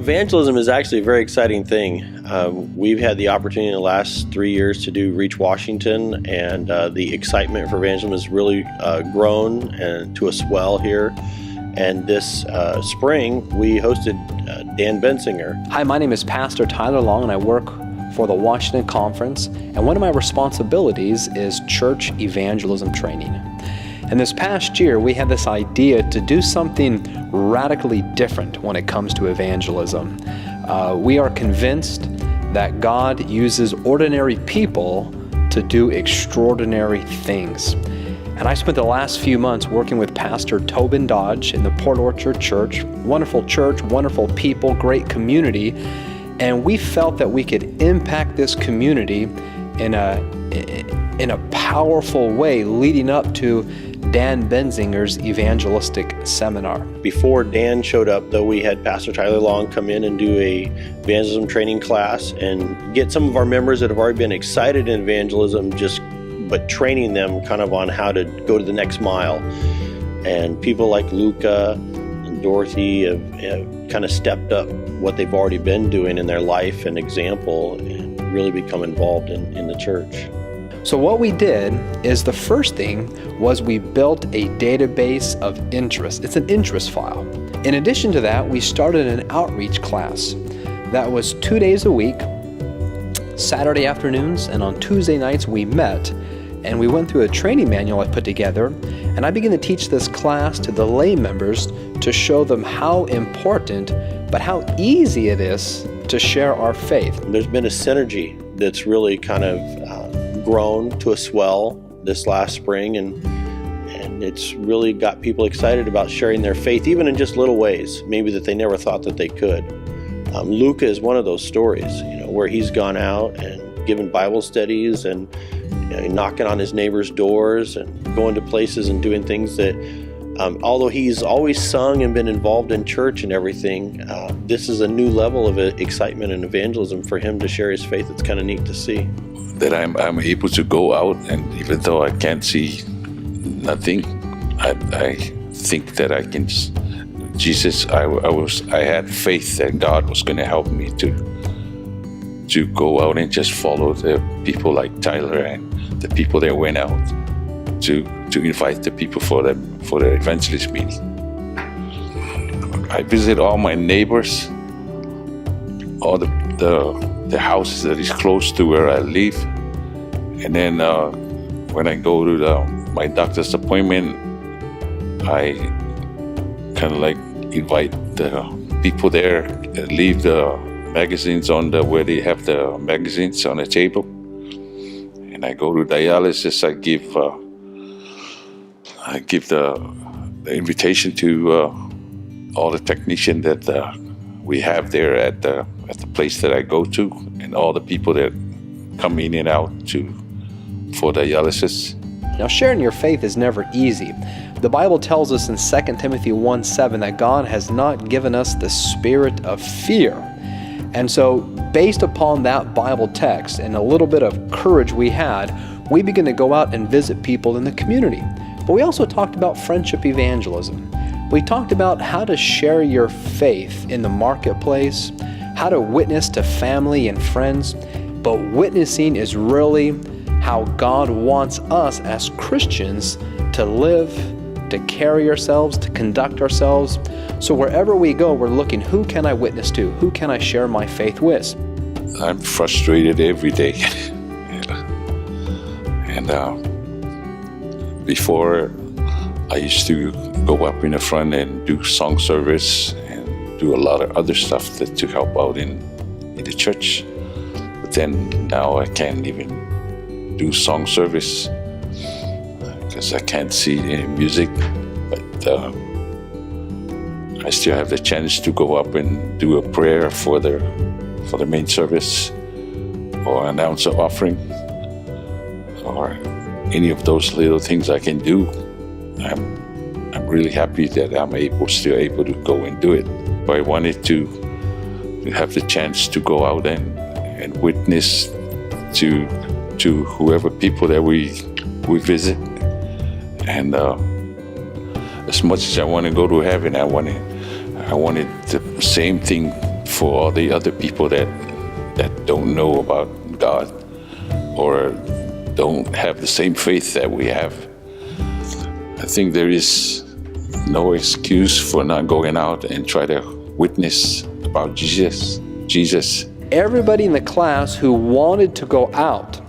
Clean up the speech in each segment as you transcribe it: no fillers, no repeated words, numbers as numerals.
Evangelism is actually a very exciting thing. We've had the opportunity in the last 3 years to do Reach Washington, and the excitement for evangelism has really grown and to a swell here. And this spring, we hosted Dan Bensinger. Hi, my name is Pastor Tyler Long, and I work for the Washington Conference, and one of my responsibilities is church evangelism training. And this past year, we had this idea to do something radically different when it comes to evangelism. We are convinced that God uses ordinary people to do extraordinary things. And I spent the last few months working with Pastor Tobin Dodge in the Port Orchard Church. Wonderful church, wonderful people, great community. And we felt that we could impact this community in a powerful way leading up to Dan Bensinger's evangelistic seminar. Before Dan showed up, though, we had Pastor Tyler Long come in and do a evangelism training class and get some of our members that have already been excited in evangelism, but training them kind of on how to go to the next mile. And people like Luka and Dorothy have kind of stepped up what they've already been doing in their life and example and really become involved in the church. So what we did is the first thing was we built a database of interest. It's an interest file. In addition to that, we started an outreach class that was 2 days a week, Saturday afternoons, and on Tuesday nights we met and we went through a training manual I put together, and I began to teach this class to the lay members to show them how important but how easy it is to share our faith. There's been a synergy that's really kind of grown to a swell this last spring, and it's really got people excited about sharing their faith, even in just little ways, maybe that they never thought that they could. Luka is one of those stories, where he's gone out and given Bible studies and knocking on his neighbors' doors and going to places and doing things that, although he's always sung and been involved in church and everything, this is a new level of excitement and evangelism for him to share his faith. It's kind of neat to see. That I'm able to go out, and even though I can't see nothing, I think that I can. Jesus, I had faith that God was going to help me to go out and just follow the people like Tyler and the people that went out to invite the people for the evangelist meeting. I visit all my neighbors, all the houses that is close to where I live, and then when I go to my doctor's appointment, I kind of like invite the people there and leave the magazines where they have the magazines on the table, and I go to dialysis. I give the invitation to all the technicians that we have there at the place that I go to, and all the people that come in and out for dialysis. Now, sharing your faith is never easy. The Bible tells us in 2 Timothy 1:7 that God has not given us the spirit of fear. And so, based upon that Bible text and a little bit of courage we had, we began to go out and visit people in the community. But we also talked about friendship evangelism. We talked about how to share your faith in the marketplace, how to witness to family and friends. But witnessing is really how God wants us as Christians to live, to carry ourselves, to conduct ourselves. So wherever we go, we're looking, who can I witness to? Who can I share my faith with? I'm frustrated every day. And before, I used to go up in the front and do song service and do a lot of other stuff to help out in the church. But then now I can't even do song service because I can't see any music. But I still have the chance to go up and do a prayer for the main service, or announce an offering, or any of those little things I can do. I'm really happy that I'm still able to go and do it. But I wanted to have the chance to go out and witness to whoever people that we visit. And as much as I want to go to heaven, I wanted the same thing for all the other people that don't know about God or don't have the same faith that we have. I think there is no excuse for not going out and try to witness about Jesus. Everybody in the class who wanted to go out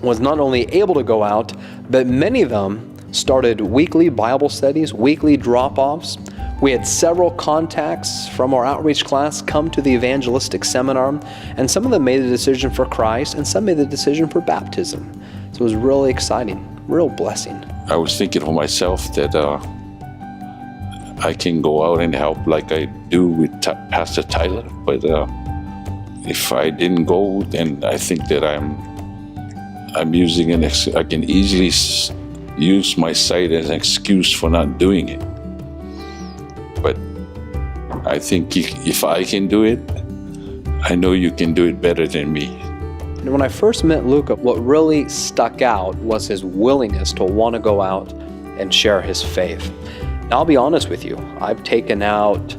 was not only able to go out, but many of them started weekly Bible studies, weekly drop-offs. We had several contacts from our outreach class come to the evangelistic seminar, and some of them made the decision for Christ, and some made the decision for baptism. So it was really exciting, real blessing. I was thinking for myself that I can go out and help like I do with Pastor Tyler, but if I didn't go, then I think that I'm using I can easily use my sight as an excuse for not doing it. But I think if I can do it, I know you can do it better than me. And when I first met Luka, what really stuck out was his willingness to want to go out and share his faith. Now, I'll be honest with you, I've taken out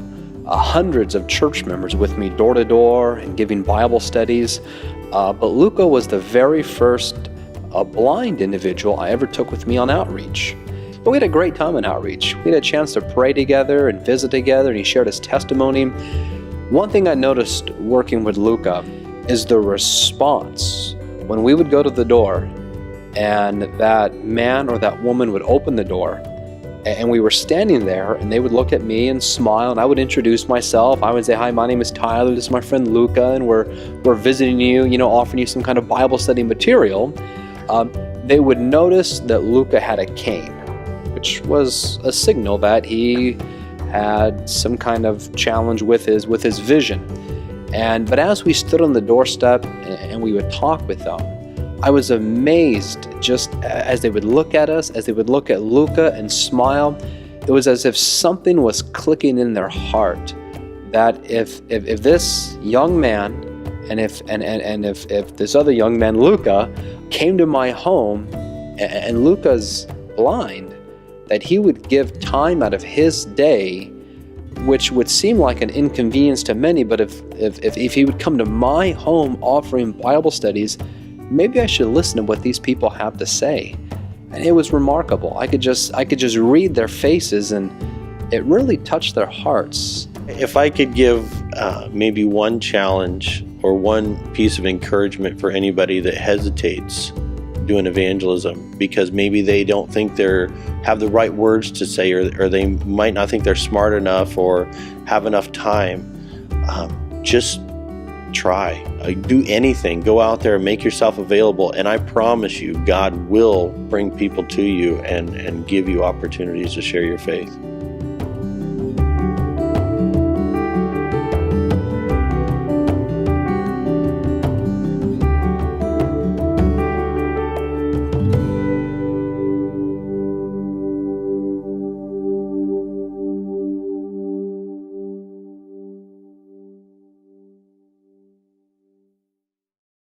hundreds of church members with me door to door and giving Bible studies, but Luka was the very first blind individual I ever took with me on outreach. But we had a great time in outreach. We had a chance to pray together and visit together, and he shared his testimony. One thing I noticed working with Luka is the response. When we would go to the door and that man or that woman would open the door and we were standing there and they would look at me and smile, and I would introduce myself. I would say, "Hi, my name is Tyler, this is my friend Luka, and we're visiting you, offering you some kind of Bible study material." They would notice that Luka had a cane, which was a signal that he had some kind of challenge with his vision. But as we stood on the doorstep and we would talk with them, I was amazed just as they would look at us, as they would look at Luka and smile. It was as if something was clicking in their heart, that if this young man and if this other young man, Luka, came to my home and Luka's blind, that he would give time out of his day, which would seem like an inconvenience to many, but if he would come to my home offering Bible studies, maybe I should listen to what these people have to say. And it was remarkable. I could just read their faces, and it really touched their hearts. If I could give maybe one challenge or one piece of encouragement for anybody that hesitates doing evangelism because maybe they don't think have the right words to say, or they might not think they're smart enough or have enough time, just try. Do anything. Go out there and make yourself available, and I promise you, God will bring people to you and give you opportunities to share your faith.